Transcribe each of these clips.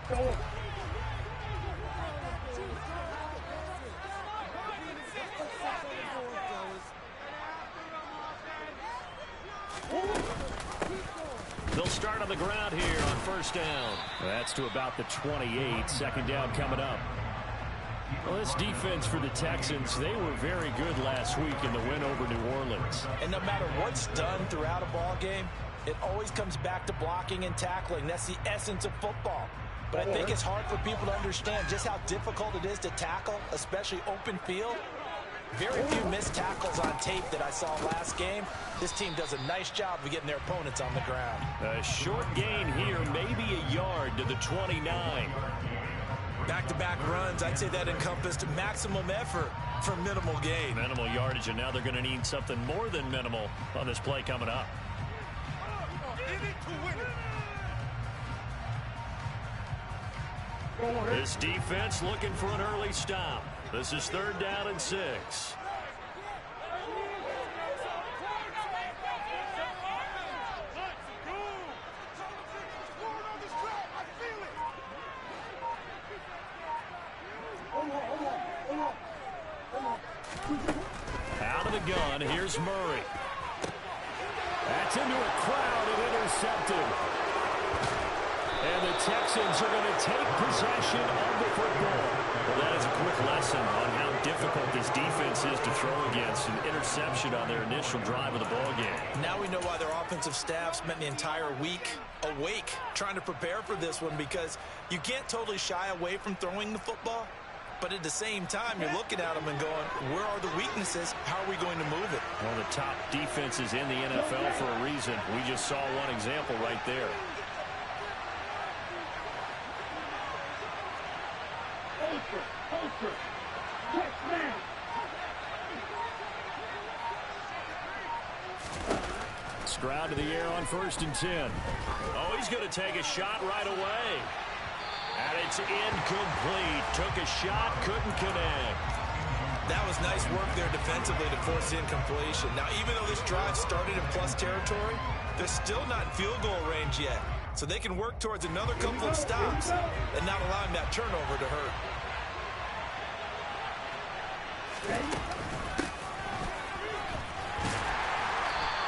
They'll start on the ground here on first down. That's to about the 28. Second down coming up. Well, this defense for the Texans, they were very good last week in the win over New Orleans. And no matter what's done throughout a ball game, it always comes back to blocking and tackling. That's the essence of football. But I think it's hard for people to understand just how difficult it is to tackle, especially open field. Very few missed tackles on tape that I saw last game. This team does a nice job of getting their opponents on the ground. A short gain here, maybe a yard to the 29. Back-to-back runs, I'd say that encompassed maximum effort for minimal gain. Minimal yardage, and now they're going to need something more than minimal on this play coming up. This defense looking for an early stop. This is third down and 6. Out of the gun, here's Murray. That's into a crowd and intercepted. And the Texans are going to take possession of the football. Well, that is a quick lesson on how difficult this defense is to throw against. An interception on their initial drive of the ball game. Now we know why their offensive staff spent the entire week awake trying to prepare for this one, because you can't totally shy away from throwing the football. But at the same time, you're looking at them and going, where are the weaknesses? How are we going to move it? One of the top defenses in the NFL for a reason. We just saw one example right there. Stroud to the air on 1st and 10. Oh, he's going to take a shot right away. And it's incomplete. Took a shot, couldn't connect. That was nice work there defensively to force incompletion. Now, even though this drive started in plus territory, they're still not in field goal range yet. So they can work towards another couple of stops and not allowing that turnover to hurt.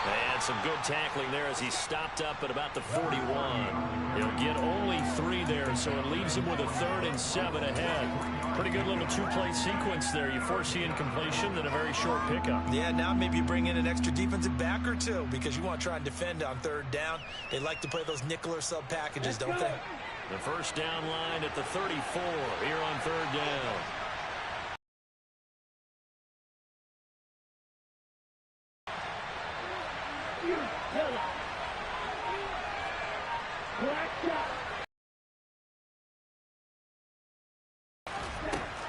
And some good tackling there as he stopped up at about the 41. He'll get only 3 there, so it leaves him with a 3rd and 7 ahead. Pretty good little 2-play sequence there. You force the incompletion, then a very short pickup. Yeah, now maybe you bring in an extra defensive back or two, because you want to try and defend on 3rd down. They like to play those nickel or sub packages, don't they? The first down line at the 34 here on 3rd down.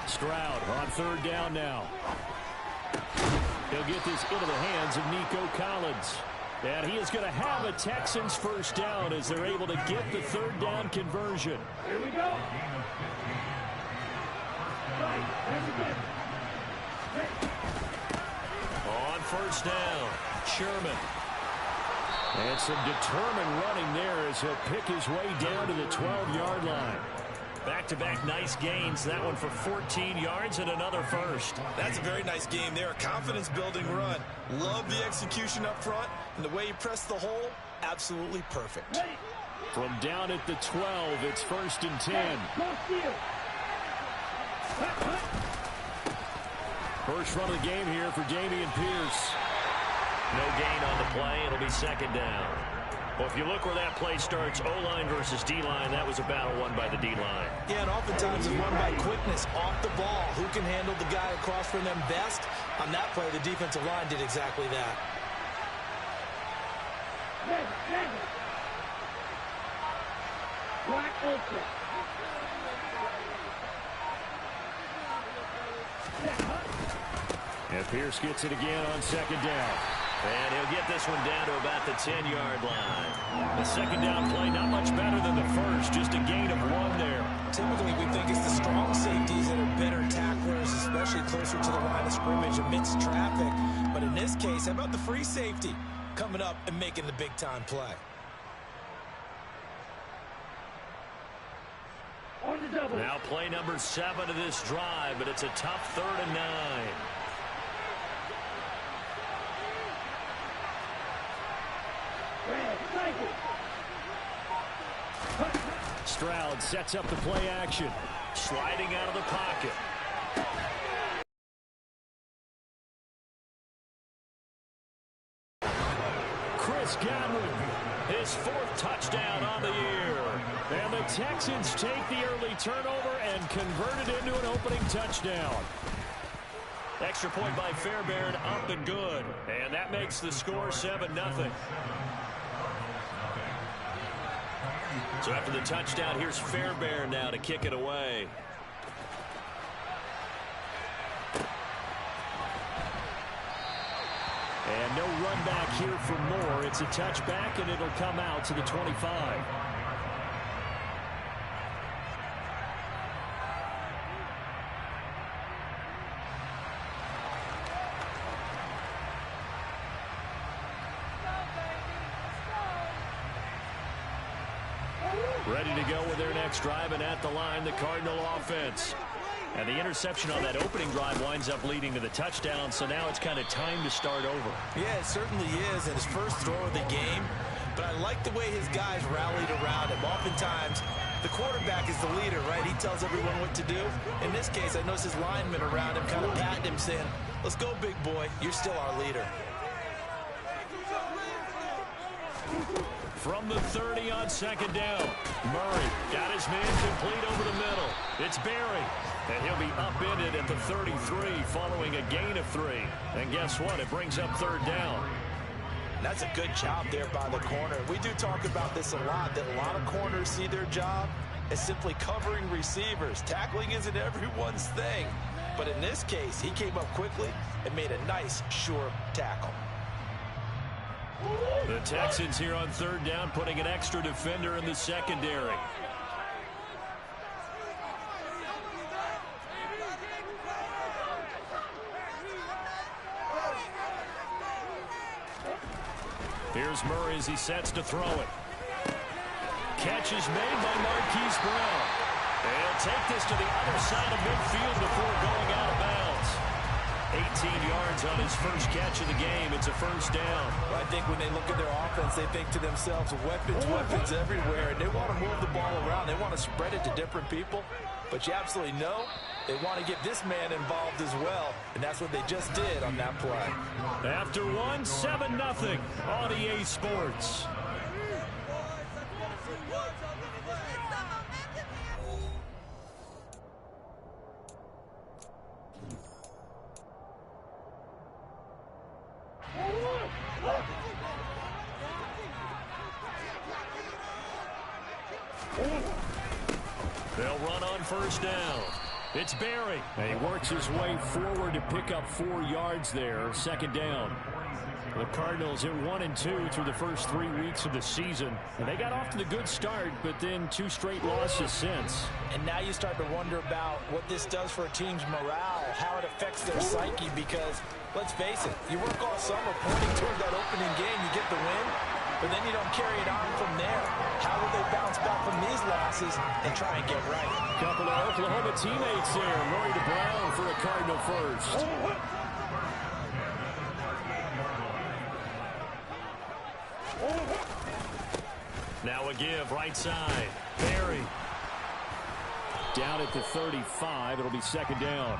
Stroud on 3rd down now. He'll get this into the hands of Nico Collins. And he is going to have a Texans first down as they're able to get the 3rd down conversion. Here we go. On 1st down, Sherman. And some determined running there as he'll pick his way down to the 12-yard line. Back-to-back nice gains. That one for 14 yards and another first. That's a very nice game there. A confidence-building run. Love the execution up front. And the way he pressed the hole, absolutely perfect. From down at the 12, it's 1st and 10. First run of the game here for Dameon Pierce. No gain on the play. It'll be 2nd down. Well, if you look where that play starts, O-line versus D-line, that was a battle won by the D-line. Yeah, and oftentimes it's won by quickness off the ball. Who can handle the guy across from them best? On that play, the defensive line did exactly that. And Pierce gets it again on 2nd down. And he'll get this one down to about the 10-yard line. The 2nd down play not much better than the first, just a gain of 1 there. Typically, we think it's the strong safeties that are better tacklers, especially closer to the line of scrimmage amidst traffic. But in this case, how about the free safety coming up and making the big-time play? Now play number 7 of this drive, but it's a tough 3rd and 9. Stroud sets up the play action. Sliding out of the pocket. Chris Godwin, his 4th touchdown on the year. And the Texans take the early turnover and convert it into an opening touchdown. Extra point by Fairbairn, up and good. And that makes the score 7-0. So after the touchdown, here's Fairbairn now to kick it away. And no run back here for Moore. It's a touchback, and it'll come out to the 25. Ready to go with their next drive, and at the line, the Cardinal offense. And the interception on that opening drive winds up leading to the touchdown, so now it's kind of time to start over. Yeah, it certainly is, and his first throw of the game. But I like the way his guys rallied around him. Oftentimes, the quarterback is the leader, right? He tells everyone what to do. In this case, I noticed his linemen around him kind of patting him, saying, "Let's go, big boy. You're still our leader." From the 30 on 2nd down. Murray got his man complete over the middle. It's Berry. And he'll be upended at the 33 following a gain of 3. And guess what? It brings up 3rd down. That's a good job there by the corner. We do talk about this a lot, that a lot of corners see their job as simply covering receivers. Tackling isn't everyone's thing. But in this case, he came up quickly and made a nice, sure tackle. The Texans here on 3rd down, putting an extra defender in the secondary. Here's Murray as he sets to throw it. Catch is made by Marquise Brown. He'll take this to the other side of midfield before going out of bounds. 18 yards on his first catch of the game. It's a 1st down. Well, I think when they look at their offense, they think to themselves, weapons, weapons everywhere. And they want to move the ball around. They want to spread it to different people. But you absolutely know they want to get this man involved as well. And that's what they just did on that play. After 1, 7-0 on EA Sports. They'll run on 1st down. It's Berry. And he works his way forward to pick up 4 yards there. 2nd down. The Cardinals are 1-2 through the first 3 weeks of the season. And they got off to the good start, but then 2 straight losses since. And now you start to wonder about what this does for a team's morale, how it affects their psyche, because let's face it, you work all summer pointing toward that opening game, you get the win, but then you don't carry it on from there. How will they bounce back from these losses and try and get right? Couple of Oklahoma teammates there. Murray to Brown for a Cardinal first. Now a give, right side. Berry. Down at the 35. It'll be 2nd down.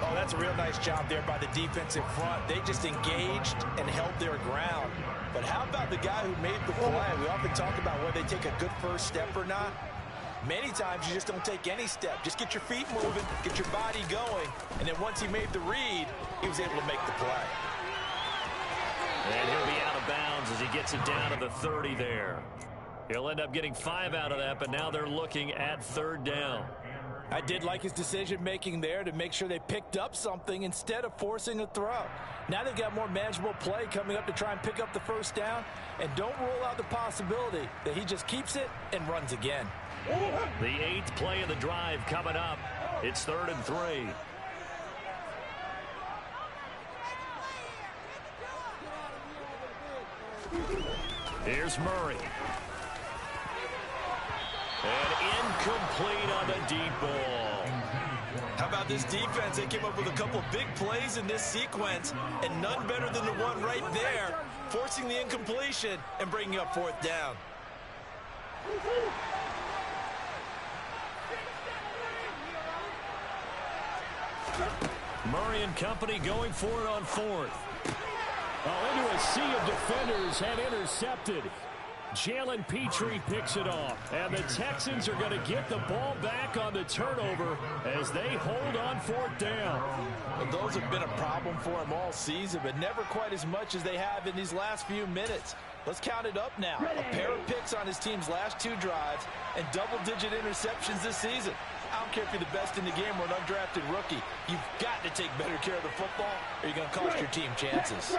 Oh, that's a real nice job there by the defensive front. They just engaged and held their ground. But how about the guy who made the play? We often talk about whether they take a good first step or not. Many times you just don't take any step. Just get your feet moving, get your body going, and then once he made the read, he was able to make the play. And he'll be out of bounds as he gets it down to the 30 there. He'll end up getting 5 out of that, but now they're looking at 3rd down. I did like his decision-making there to make sure they picked up something instead of forcing a throw. Now they've got more manageable play coming up to try and pick up the 1st down, and don't rule out the possibility that he just keeps it and runs again. The 8th play of the drive coming up. It's 3rd and 3. Here's Murray. And incomplete on the deep ball. How about this defense? They came up with a couple big plays in this sequence, and none better than the one right there, forcing the incompletion and bringing up fourth down. Murray and company going for it on fourth. Into a sea of defenders and intercepted. Jalen Petrie picks it off. And the Texans are going to get the ball back on the turnover as they hold on fourth down. Well, those have been a problem for him all season, but never quite as much as they have in these last few minutes. Let's count it up now. A pair of picks on his team's last 2 drives and double-digit interceptions this season. I don't care if you're the best in the game or an undrafted rookie. You've got to take better care of the football or you're going to cost your team chances.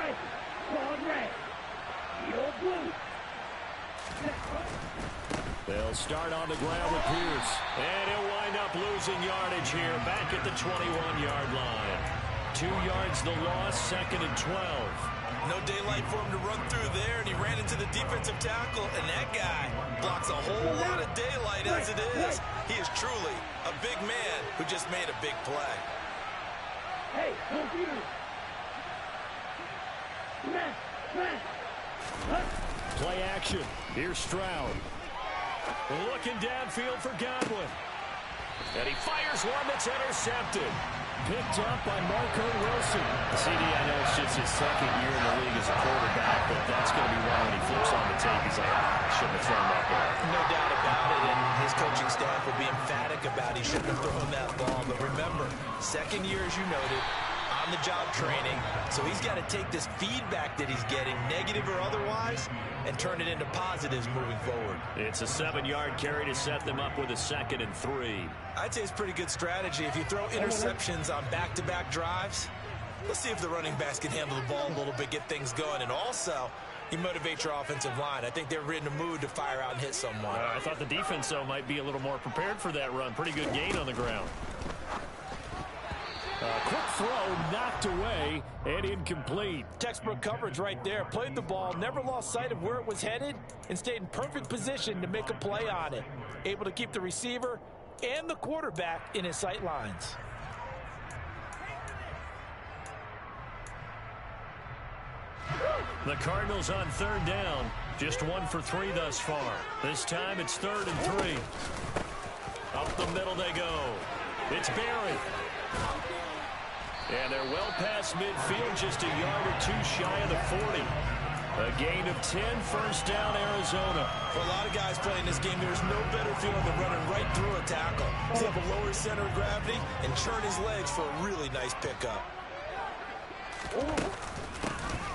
They'll start on the ground with Pierce. And he'll wind up losing yardage here back at the 21-yard line. 2 yards the loss, 2nd and 12. No daylight for him to run through there, and he ran into the defensive tackle, and that guy blocks a whole lot of daylight as it is. He is truly a big man who just made a big play. Hey, computer. Play action. Here's Stroud. Looking downfield for Godwin. And he fires one that's intercepted. Picked up by Marco Wilson. CD, I know it's just his 2nd year in the league as a quarterback, but that's going to be one when he flips on the tape. He's like, I shouldn't have thrown that ball. No doubt about it, and his coaching staff will be emphatic about he shouldn't have thrown that ball. But remember, 2nd year, as you noted, on-the-job training. So he's got to take this feedback that he's getting, negative or otherwise, and turn it into positives moving forward. It's a 7-yard carry to set them up with a 2nd and 3. I'd say it's pretty good strategy. If you throw interceptions on back-to-back drives, let's see if the running backs can handle the ball a little bit, get things going. And also, you motivate your offensive line. I think they're in the mood to fire out and hit someone. I thought the defense, though, might be a little more prepared for that run. Pretty good gain on the ground. Quick throw knocked away and incomplete. Textbook coverage right there. Played the ball, never lost sight of where it was headed, and stayed in perfect position to make a play on it. Able to keep the receiver and the quarterback in his sight lines. The Cardinals on 3rd down. Just 1 for 3 thus far. This time it's 3rd and 3. Up the middle they go. It's Barry. And they're well past midfield, just a yard or 2 shy of the 40. A gain of 10, 1st down, Arizona. For a lot of guys playing this game, there's no better feeling than running right through a tackle. He's able to lower his center of gravity and churn his legs for a really nice pickup.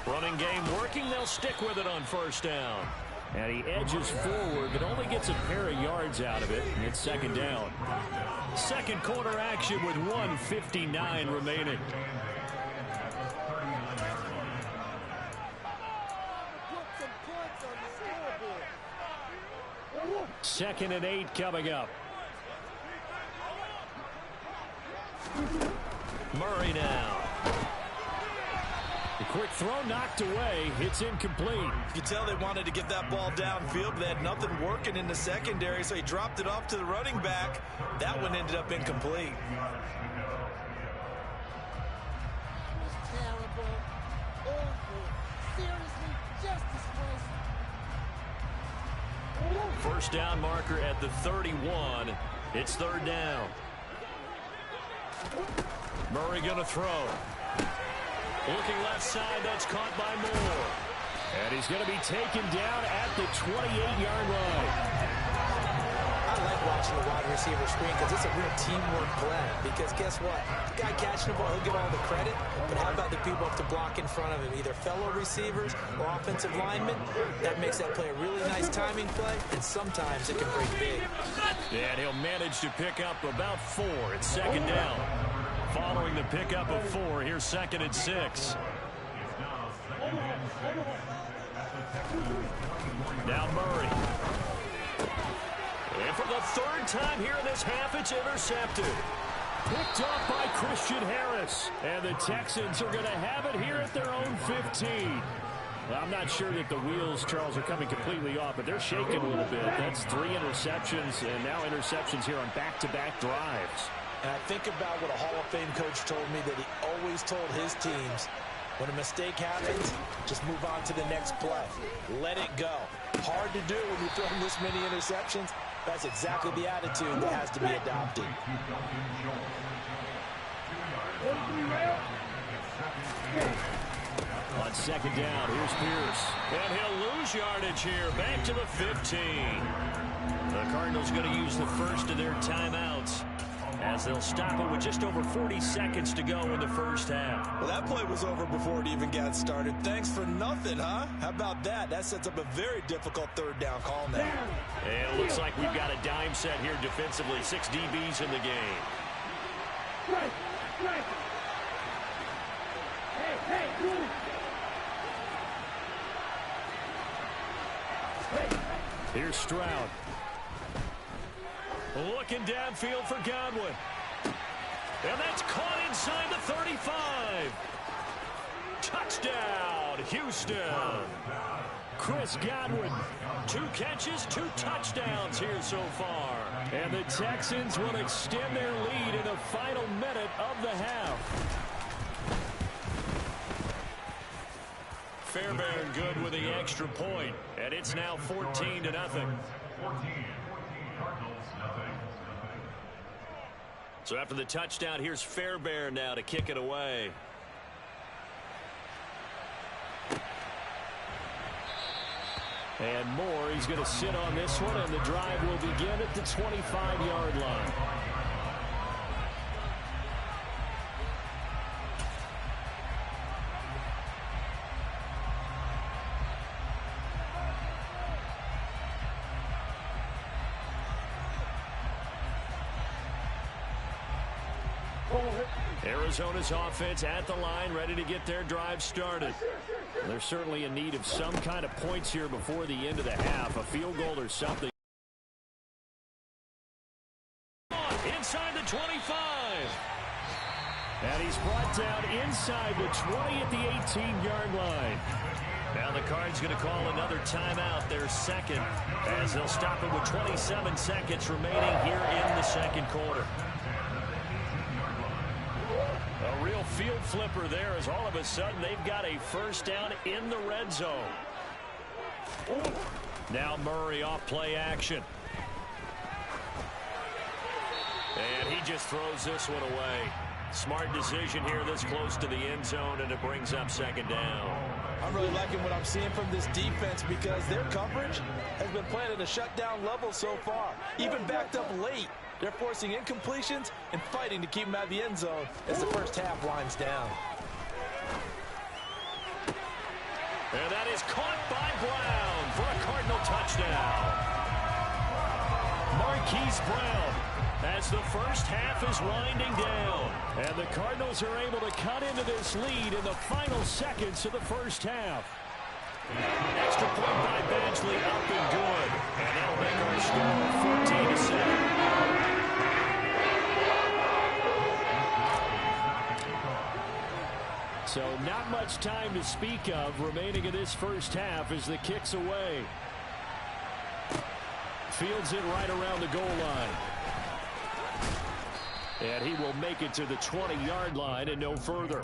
Running game working, they'll stick with it on 1st down. And he edges forward, but only gets a pair of yards out of it. And it's 2nd down. 2nd quarter action with 1:59 remaining. Second and 8 coming up. Murray now. The quick throw knocked away. It's incomplete. You can tell they wanted to get that ball downfield, but they had nothing working in the secondary, so he dropped it off to the running back. That one ended up incomplete. Terrible. Awful. Seriously, just disgraceful. 1st down marker at the 31. It's 3rd down. Murray going to throw. Looking left side, that's caught by Moore. And he's going to be taken down at the 28-yard line. I like watching the wide receiver screen because it's a real teamwork play. Because guess what? The guy catching the ball, he'll get all the credit. But how about the people up to block in front of him? Either fellow receivers or offensive linemen. That makes that play a really nice timing play. And sometimes it can break big. And he'll manage to pick up about 4. It's 2nd down. Following the pickup of 4, here's 2nd and 6. Now Murray. And for the 3rd time here in this half, it's intercepted. Picked up by Christian Harris. And the Texans are going to have it here at their own 15. Well, I'm not sure that the wheels, Charles, are coming completely off, but they're shaking a little bit. That's 3 interceptions, and now interceptions here on back-to-back drives. And I think about what a Hall of Fame coach told me, that he always told his teams, when a mistake happens, just move on to the next play. Let it go. Hard to do when you're throwing this many interceptions. That's exactly the attitude that has to be adopted. On second down, here's Pierce. And he'll lose yardage here. Back to the 15. The Cardinals going to use the first of their timeouts, as they'll stop it with just over 40 seconds to go in the first half. Well, that play was over before it even got started. Thanks for nothing, huh? How about that? That sets up a very difficult third down call now. And it looks like we've got a dime set here defensively. 6 DBs in the game. Here's Stroud. Looking downfield for Godwin. And that's caught inside the 35. Touchdown, Houston. Chris Godwin. 2 catches, 2 touchdowns here so far. And the Texans will extend their lead in the final minute of the half. Fairbairn good with the extra point, and it's now 14-0. So after the touchdown, here's Fairbairn now to kick it away. And Moore, he's going to sit on this one, and the drive will begin at the 25-yard line. Arizona's offense at the line, ready to get their drive started. They're certainly in need of some kind of points here before the end of the half, a field goal or something. Inside the 25. And he's brought down inside the 20 at the 18-yard line. Now the Cards going to call another timeout, their second, as they'll stop it with 27 seconds remaining here in the second quarter. A real field flipper there, as all of a sudden they've got a first down in the red zone. Now Murray off play action. And he just throws this one away. Smart decision here this close to the end zone, and it brings up second down. I'm really liking what I'm seeing from this defense, because their coverage has been playing at a shutdown level so far. Even backed up late, they're forcing incompletions and fighting to keep them out of the end zone as the first half winds down. And that is caught by Brown for a Cardinal touchdown. Marquise Brown, as the first half is winding down. And the Cardinals are able to cut into this lead in the final seconds of the first half. Extra point by Badgley, up and good. And that'll make our score 14-7. So not much time to speak of remaining in this first half as the kick's away. Fields it right around the goal line. And he will make it to the 20-yard line and no further.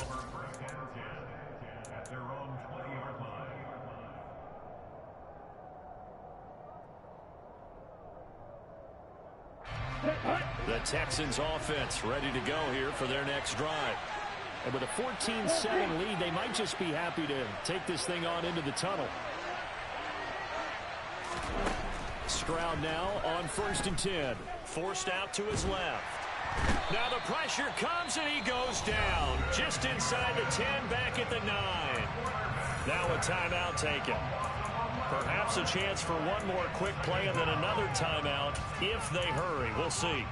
The Texans offense ready to go here for their next drive. And with a 14-7 lead, they might just be happy to take this thing on into the tunnel. Stroud now on 1st and 10. Forced out to his left. Now the pressure comes and he goes down. Just inside the 10, back at the 9. Now a timeout taken. Perhaps a chance for one more quick play and then another timeout if they hurry. We'll see.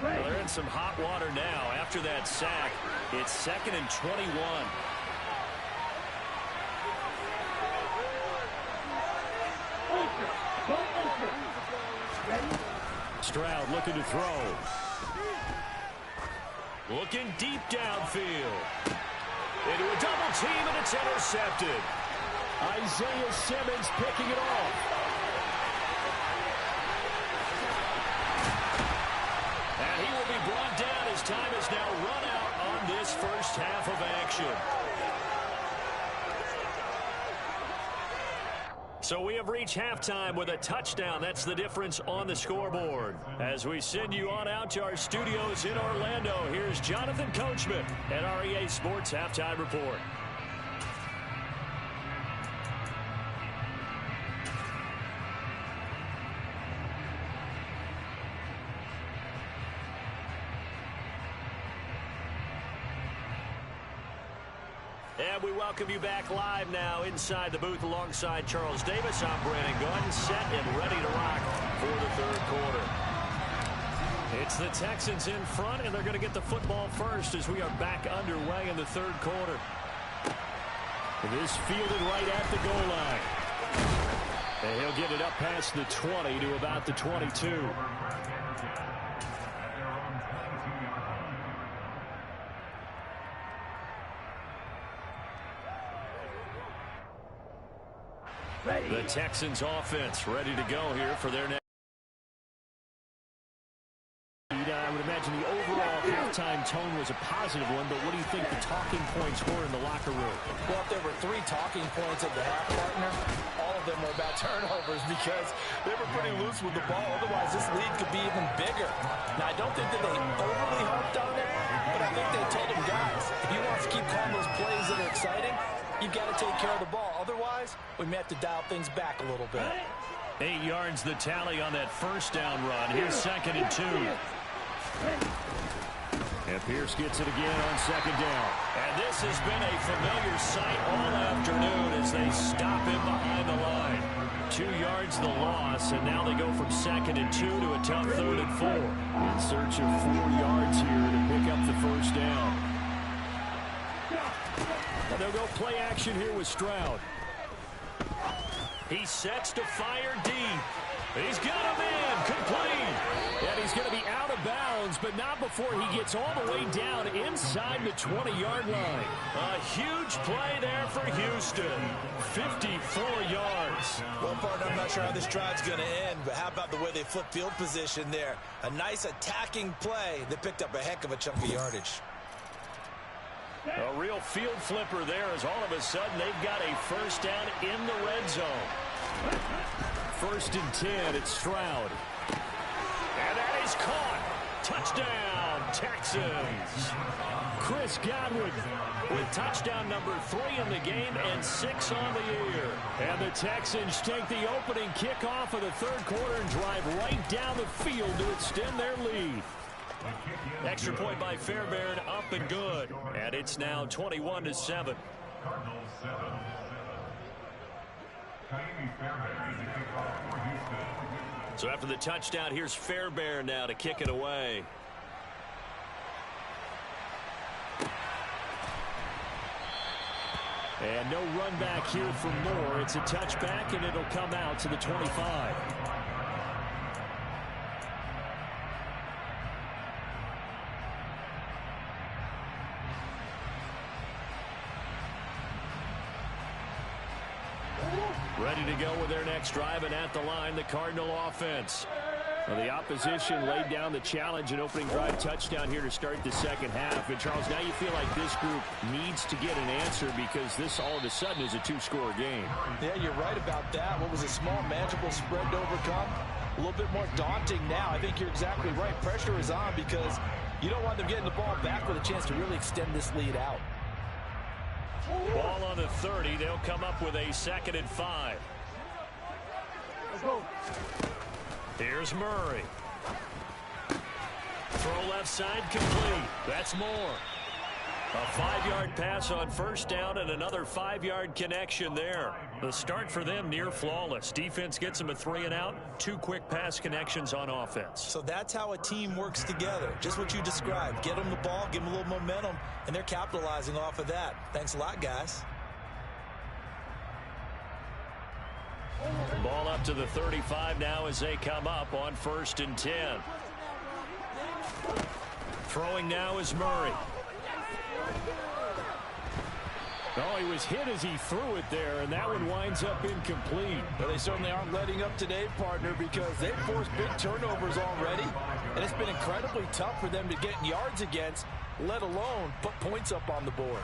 Well, they're in some hot water now. After that sack, it's 2nd and 21. Stroud looking to throw. Looking deep downfield. Into a double team, and it's intercepted. Isaiah Simmons picking it off. And he will be brought down as time is now run out on this first half of action. So we have reached halftime with a touchdown. That's the difference on the scoreboard. As we send you on out to our studios in Orlando, here's Jonathan Coachman at REA Sports Halftime Report. And we welcome you back live now inside the booth alongside Charles Davis. I'm Brandon Gunn, set and ready to rock for the third quarter. It's the Texans in front, and they're going to get the football first as we are back underway in the third quarter. This fielded right at the goal line. And he'll get it up past the 20 to about the 22. The Texans offense ready to go here for their next. I would imagine the overall halftime tone was a positive one, but what do you think the talking points were in the locker room? Well, if there were 3 talking points of the half, partner, all of them were about turnovers because they were pretty loose with the ball. Otherwise, this lead could be even bigger. Now, I don't think that they overly harped on it, but I think they told them, guys, if you want to keep calling those plays that are exciting, you've got to take care of the ball. Otherwise, we may have to dial things back a little bit. 8 yards the tally on that first down run. Here's 2nd and 2. And Pierce gets it again on 2nd down. And this has been a familiar sight all afternoon as they stop him behind the line. 2 yards the loss, and now they go from 2nd and 2 to a tough 3rd and 4. In search of 4 yards here to pick up the first down. And they'll go play action here with Stroud. He sets to fire deep. He's got him in, complete. And he's going to be out of bounds, but not before he gets all the way down inside the 20-yard line. A huge play there for Houston. 54 yards. Well, partner, I'm not sure how this drive's going to end, but how about the way they flip field position there? A nice attacking play that picked up a heck of a chunk of yardage. A real field flipper there as all of a sudden they've got a first down in the red zone. 1st and 10, it's Stroud. And that is caught. Touchdown, Texans. Chris Godwin with touchdown number 3 in the game and 6 on the year. And the Texans take the opening kickoff of the third quarter and drive right down the field to extend their lead. Extra point by Fairbairn, up and good. And it's now 21-7. So after the touchdown, here's Fairbairn now to kick it away. And no run back here for Moore. It's a touchback, and it'll come out to the 25. Ready to go with their next drive, and at the line, the Cardinal offense. Well, the opposition laid down the challenge and opening drive touchdown here to start the second half. And, Charles, now you feel like this group needs to get an answer because this all of a sudden is a 2-score game. Yeah, you're right about that. What was a small, manageable spread to overcome? A little bit more daunting now. I think you're exactly right. Pressure is on because you don't want them getting the ball back with a chance to really extend this lead out. Ball on the 30. They'll come up with a 2nd and 5. Let's go. Here's Murray. Throw left side complete. That's Moore. A 5-yard pass on first down and another 5-yard connection there. The start for them near flawless. Defense gets them a 3-and-out. 2 quick pass connections on offense. So that's how a team works together. Just what you described. Get them the ball, give them a little momentum, and they're capitalizing off of that. Thanks a lot, guys. Ball up to the 35 now as they come up on 1st and 10. Throwing now is Murray. Oh, he was hit as he threw it there, and that one winds up incomplete. Well, they certainly aren't letting up today, partner, because they've forced big turnovers already, and it's been incredibly tough for them to get yards against, let alone put points up on the board.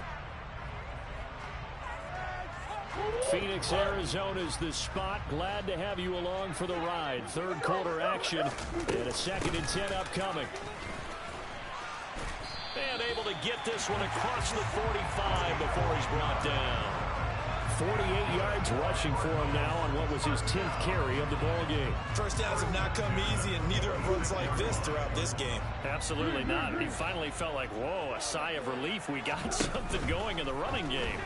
Phoenix, Arizona's the spot. Glad to have you along for the ride. 3rd quarter action, and a 2nd and 10 upcoming. And able to get this one across the 45 before he's brought down. 48 yards rushing for him now on what was his 10th carry of the ball game. First downs have not come easy, and neither have runs like this throughout this game. Absolutely not. He finally felt like, whoa, a sigh of relief. We got something going in the running game.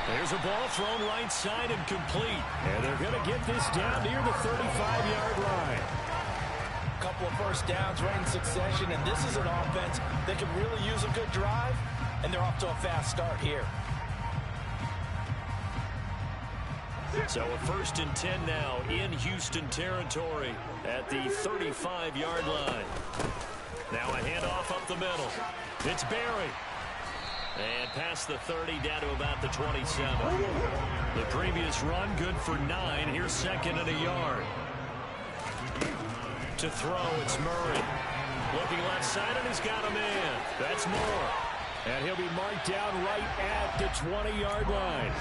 There's a ball thrown right side and complete. And they're going to get this down near the 35-yard line. Couple of first downs right in succession, and this is an offense that can really use a good drive, and they're off to a fast start here. So a 1st and 10 now in Houston territory at the 35-yard line. Now a handoff up the middle. It's Barry. And past the 30 down to about the 27. The previous run good for 9. Here's 2nd and a yard. To throw, it's Murray. Looking left side, and he's got a man. That's Moore. And he'll be marked down right at the 20-yard line.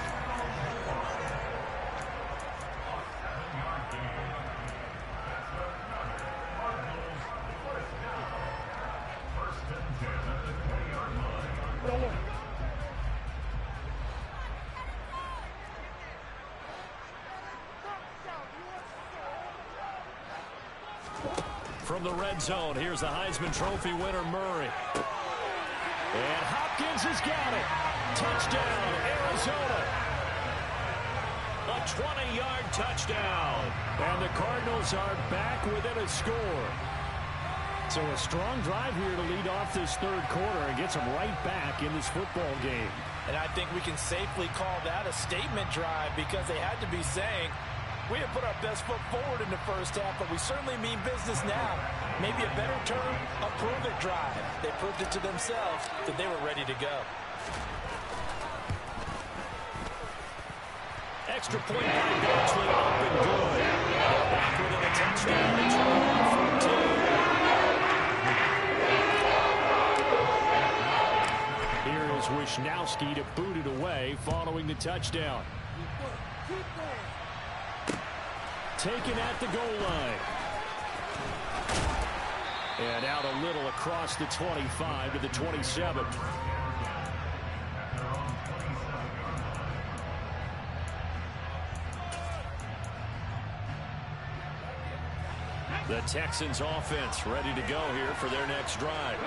From the red zone, here's the Heisman Trophy winner, Murray. And Hopkins has got it. Touchdown, Arizona. A 20-yard touchdown. And the Cardinals are back within a score. So a strong drive here to lead off this 3rd quarter and gets them right back in this football game. And I think we can safely call that a statement drive, because they had to be saying, we have put our best foot forward in the first half, but we certainly mean business now. Maybe a better term, a prove-it drive. They proved it to themselves that they were ready to go. Extra point by Beardsley, up and good. They're back within a touchdown. It's 14. Here is Wisnowski to boot it away following the touchdown. Taken at the goal line. And out a little across the 25 to the 27. The Texans offense ready to go here for their next drive.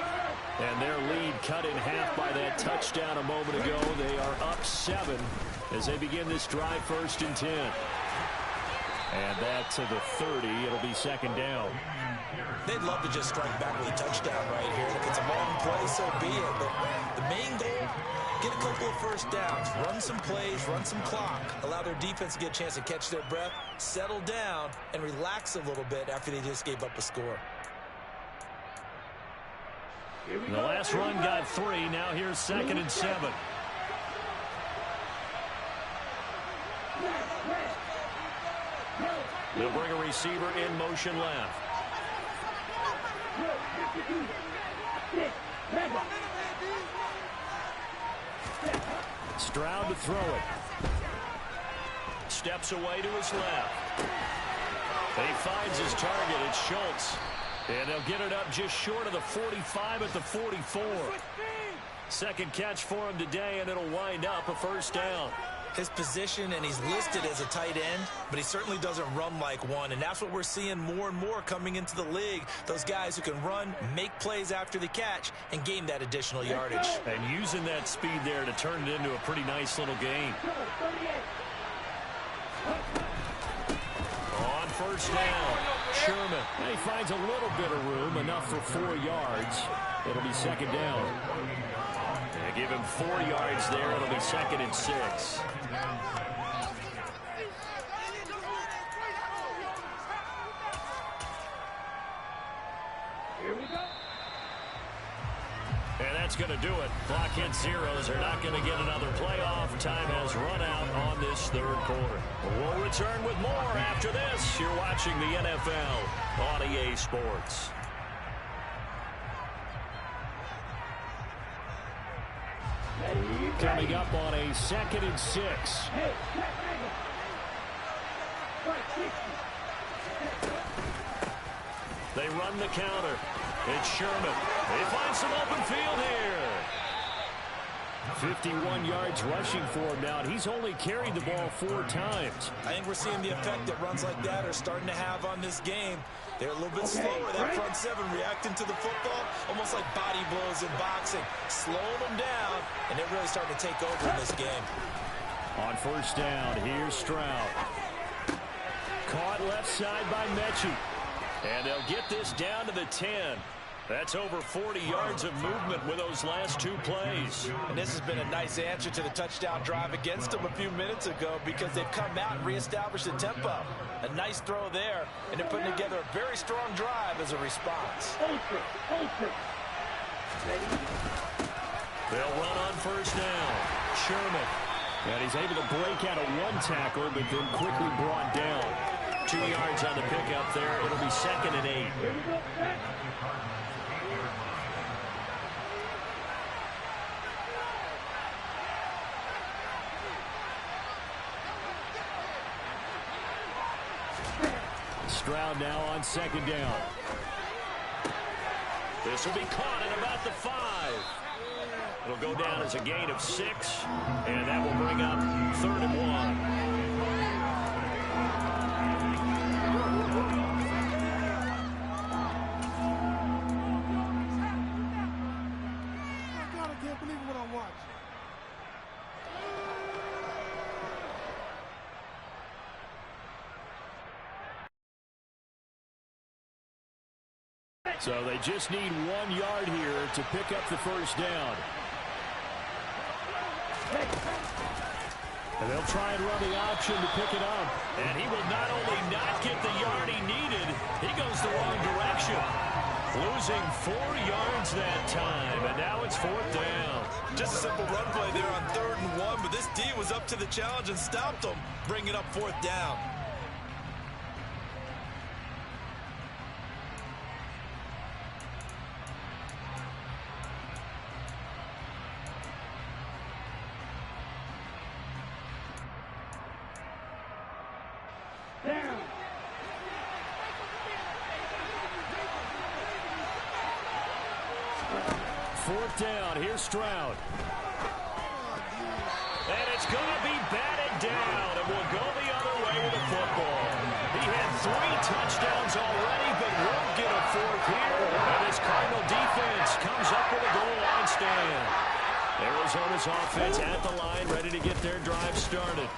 And their lead cut in half by that touchdown a moment ago. They are up 7 as they begin this drive, 1st and 10. And that to the 30. It'll be 2nd down. They'd love to just strike back with a touchdown right here. If it's a long play, so be it. But the main goal, get a couple of first downs, run some plays, run some clock, allow their defense to get a chance to catch their breath, settle down, and relax a little bit after they just gave up a score. The last run got 3. Now here's 2nd and 7. They'll bring a receiver in motion left. Stroud to throw it. Steps away to his left. He finds his target. It's Schultz. And they'll get it up just short of the 45 at the 44. Second catch for him today, and it'll wind up a 1st down. his position, and he's listed as a tight end, but he certainly doesn't run like one, and that's what we're seeing more and more coming into the league. Those guys who can run, make plays after the catch, and gain that additional yardage. And using that speed there to turn it into a pretty nice little gain. On first down, Sherman. And he finds a little bit of room, enough for 4 yards. It'll be second down. They give him 4 yards there. It'll be second and 6. Here we go. And that's going to do it. Clock hits zeros. They're not going to get another playoff. Time has run out on this third quarter. We'll return with more after this. You're watching the NFL on EA Sports. Coming up on a second and 6. They run the counter. It's Sherman. They find some open field here. 51 yards rushing for him now. He's only carried the ball 4 times. I think we're seeing the effect that runs like that are starting to have on this game. They're a little bit slower. That front 7 reacting to the football, almost like body blows in boxing, slowing them down, and they're really starting to take over in this game. On first down, here's Stroud. Caught left side by Mechie. And they'll get this down to the 10. That's over 40 yards of movement with those last 2 plays. And this has been a nice answer to the touchdown drive against them a few minutes ago because they've come out and reestablished the tempo. A nice throw there, and they're putting together a very strong drive as a response. They'll run on first down. Sherman. And he's able to break out of 1 tackle, but then quickly brought down. 2 yards on the pickup there. It'll be second and 8. Stroud now on second down. This will be caught at about the 5. It'll go down as a gain of 6, and that will bring up third and 1. I can't believe what I'm watching. So they just need 1 yard here to pick up the first down. And they'll try and run the option to pick it up. And he will not only not get the yard he needed, he goes the wrong direction. Losing 4 yards that time, and now it's 4th down. Just a simple run play there on 3rd and 1, but this D was up to the challenge and stopped them, bringing up 4th down. Down. 4th down. Here's Stroud. And it's going to be batted down, and we'll go the other way with the football. He had 3 touchdowns already, but won't get a 4th here. And this Cardinal defense comes up with a goal line stand. Arizona's offense at the line, ready to get their drive started.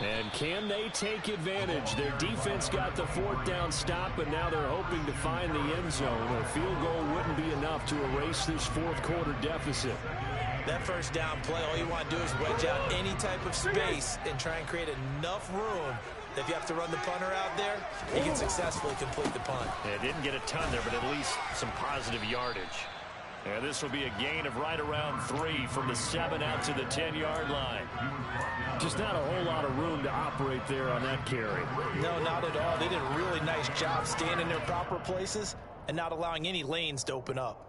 And can they take advantage? Their defense got the 4th down stop, and now they're hoping to find the end zone. A field goal wouldn't be enough to erase this 4th quarter deficit. That first down play, all you want to do is wedge out any type of space and try and create enough room that if you have to run the punter out there, he can successfully complete the punt. Yeah, didn't get a ton there, but at least some positive yardage. And this will be a gain of right around 3 from the 7 out to the 10-yard line. Just not a whole lot of room to operate there on that carry. No, not at all. They did a really nice job staying in their proper places and not allowing any lanes to open up.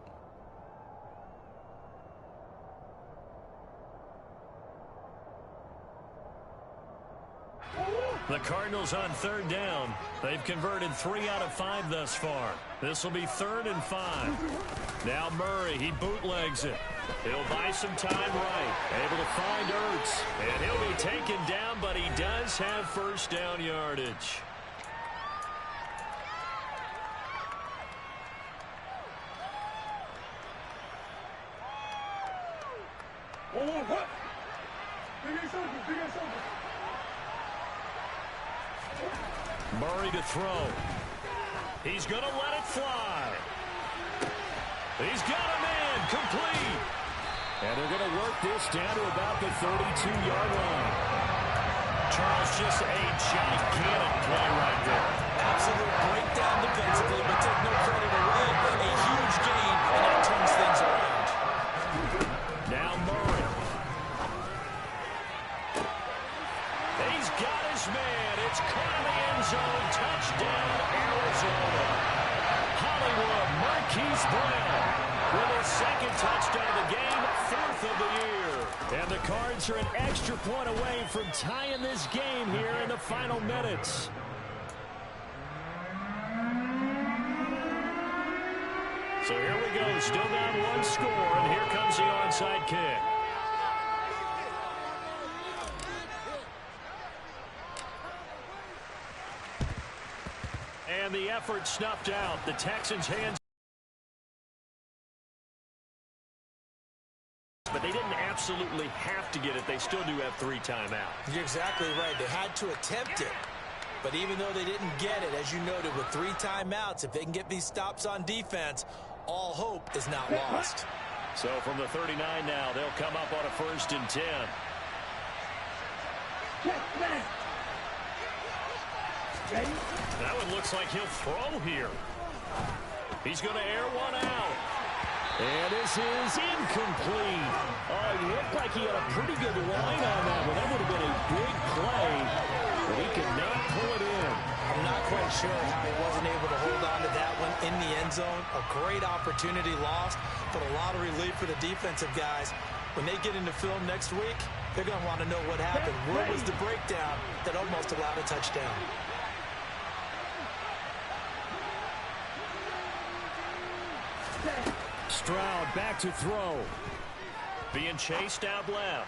The Cardinals on third down. They've converted 3 out of 5 thus far. This will be 3rd and 5. Now Murray, he bootlegs it. He'll buy some time right. Able to find Ertz. And he'll be taken down, but he does have first down yardage. Murray to throw. He's going to let it fly. He's got a man complete. And they're going to work this down to about the 32-yard line. Charles, just a gigantic play right there. Absolute breakdown defensively, but take no credit away. A huge gain, and that turns things around. Now Murray. He's got his man. It's caught in the end zone. Touchdown, Arizona. Hollywood Marquise Brown with his 2nd touchdown of the game, 4th of the year. And the Cards are an extra point away from tying this game here in the final minutes. So here we go, still down 1 score, and here comes the onside kick. And the effort snuffed out. The Texans' hands. But they didn't absolutely have to get it. They still do have 3 timeouts. You're exactly right. They had to attempt it. But even though they didn't get it, as you noted, with 3 timeouts, if they can get these stops on defense, all hope is not lost. So from the 39 now, they'll come up on a 1st and 10. That one looks like he'll throw here. He's going to air one out. And this is incomplete. Oh, it looked like he had a pretty good line on that one. That would have been a big play, but he could not pull it in. I'm not quite sure how he wasn't able to hold on to that one in the end zone. A great opportunity lost, but a lot of relief for the defensive guys. When they get into film next week, they're going to want to know what happened. Where was the breakdown that almost allowed a touchdown? Stroud back to throw. Being chased out left.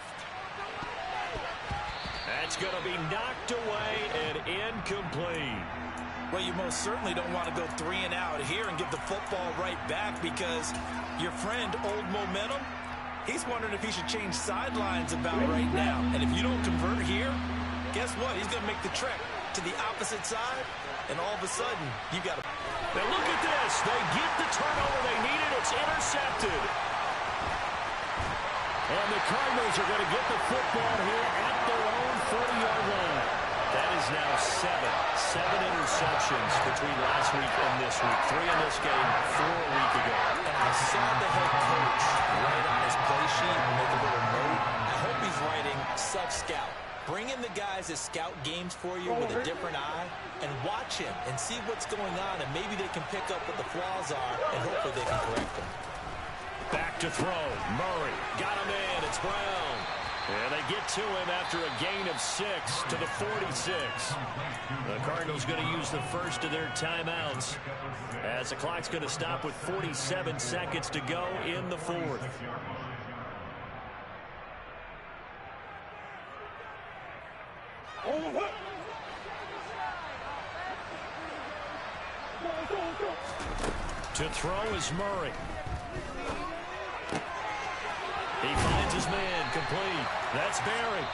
That's going to be knocked away and incomplete. Well, you most certainly don't want to go 3 and out here and give the football right back, because your friend, Old Momentum, he's wondering if he should change sidelines about right now. And if you don't convert here, guess what? He's going to make the trek to the opposite side, and all of a sudden, you got to... Now look at this. They get the turnover they needed. It's intercepted. And the Cardinals are going to get the football here at their own 40-yard line. That is now 7 interceptions between last week and this week. 3 in this game, 4 a week ago. And I saw the head coach write on his play sheet and make a little note. I hope he's writing self-scout. Bring in the guys that scout games for you with a different eye and watch him and see what's going on, and maybe they can pick up what the flaws are, and hopefully they can correct them. Back to throw. Murray got him in. It's Brown. And they get to him after a gain of 6 to the 46. The Cardinals going to use the first of their timeouts, as the clock's going to stop with 47 seconds to go in the 4th. To throw is Murray. He finds his man, complete. That's Barry.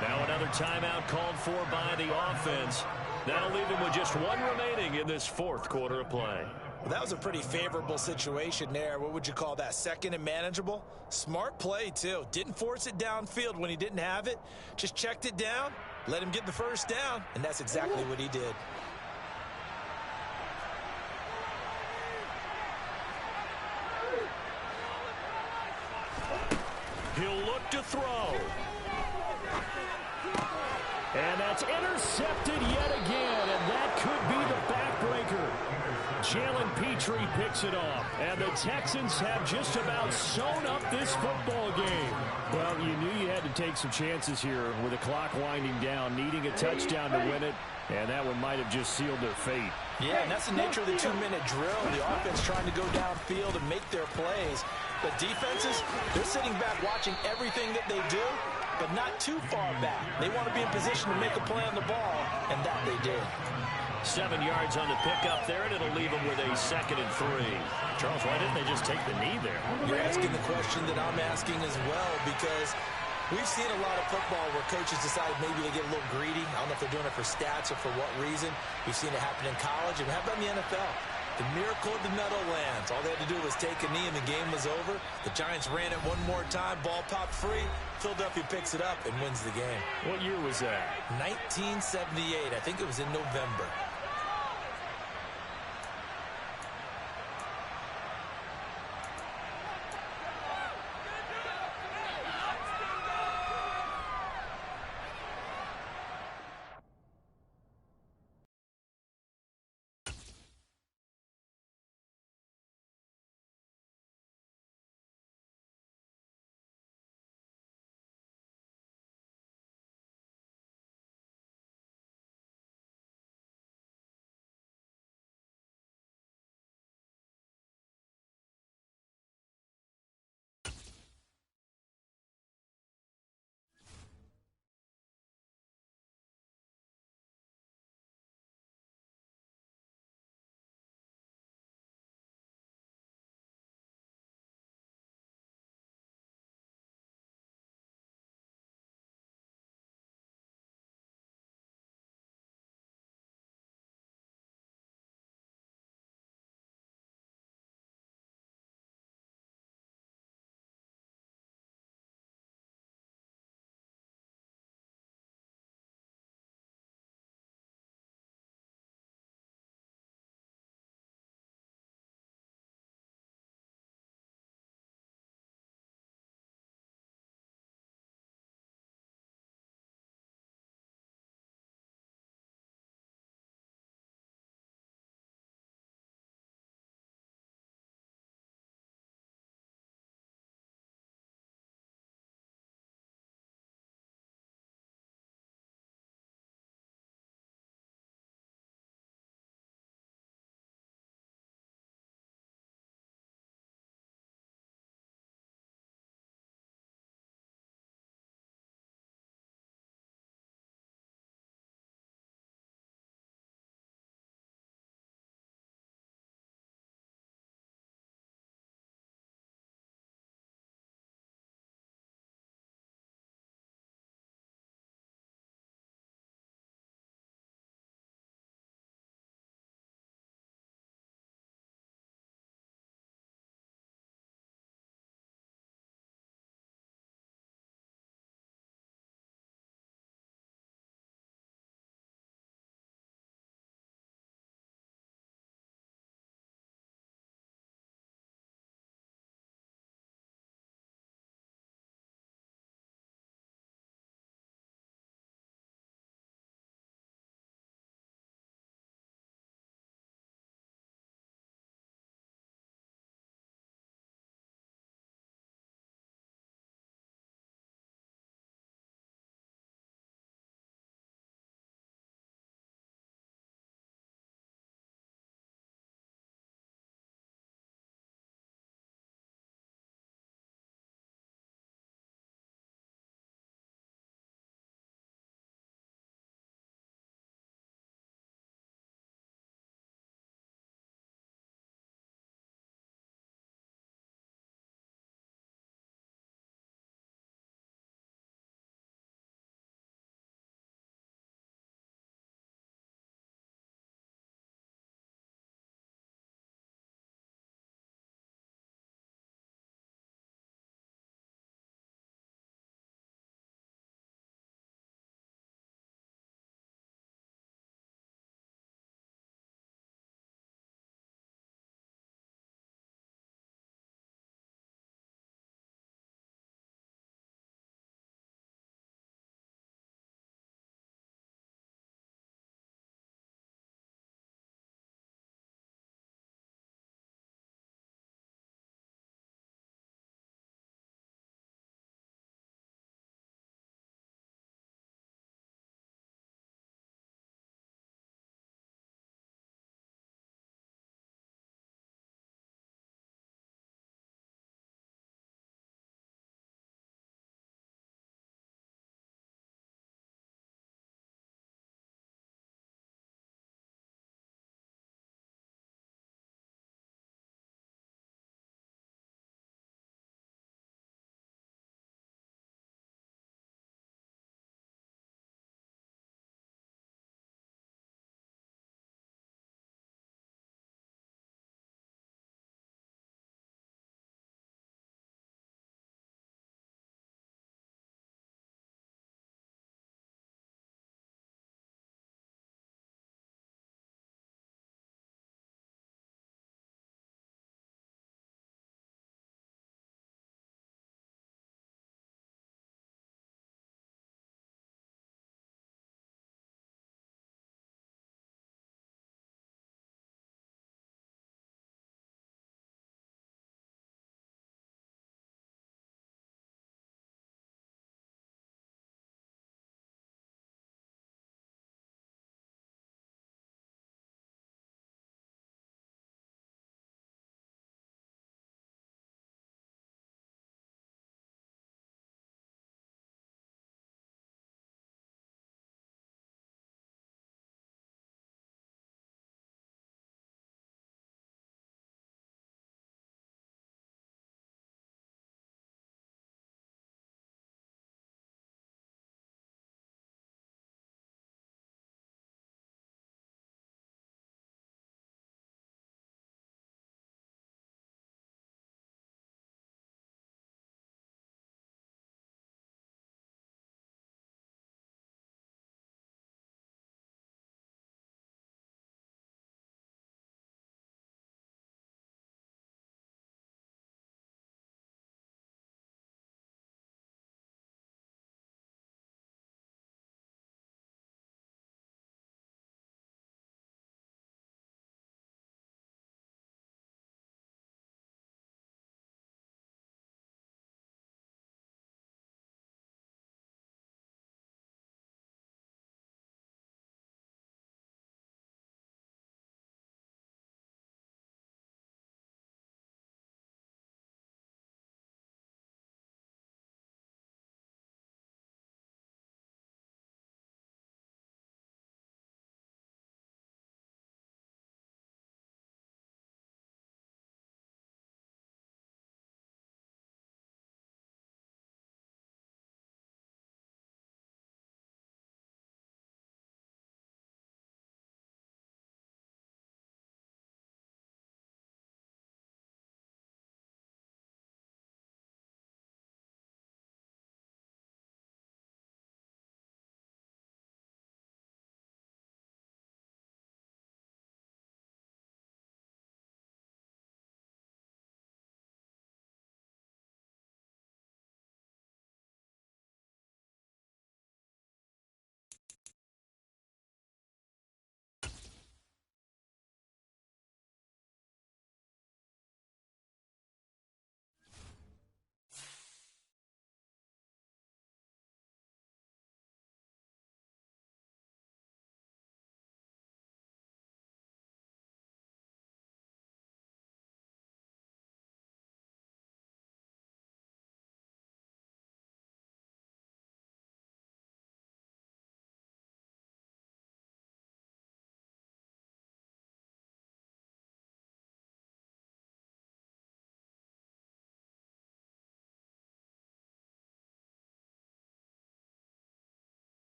Now another timeout called for by the offense. That'll leave him with just 1 remaining in this 4th quarter of play. Well, that was a pretty favorable situation there. What would you call that? 2nd and manageable? Smart play, too. Didn't force it downfield when he didn't have it. Just checked it down, let him get the first down, and that's exactly what he did. He'll look to throw. And that's intercepted yet again, and that could be the backbreaker. Jalen Petrie picks it off. And the Texans have just about sewn up this football game. Well, you knew you had to take some chances here with the clock winding down, needing a touchdown to win it. And that one might have just sealed their fate. Yeah, and that's the nature of the 2-minute drill. The offense trying to go downfield and make their plays. But defenses, they're sitting back watching everything that they do, but not too far back. They want to be in position to make a play on the ball, and that they did. 7 yards on the pickup there, and it'll leave them with a 2nd and 3. Charles, why didn't they just take the knee there? You're asking the question that I'm asking as well, because we've seen a lot of football where coaches decide maybe they get a little greedy. I don't know if they're doing it for stats or for what reason. We've seen it happen in college, and how about in the NFL? The miracle of the Meadowlands. All they had to do was take a knee, and the game was over. The Giants ran it one more time. Ball popped free. Philadelphia picks it up and wins the game. What year was that? 1978. I think it was in November.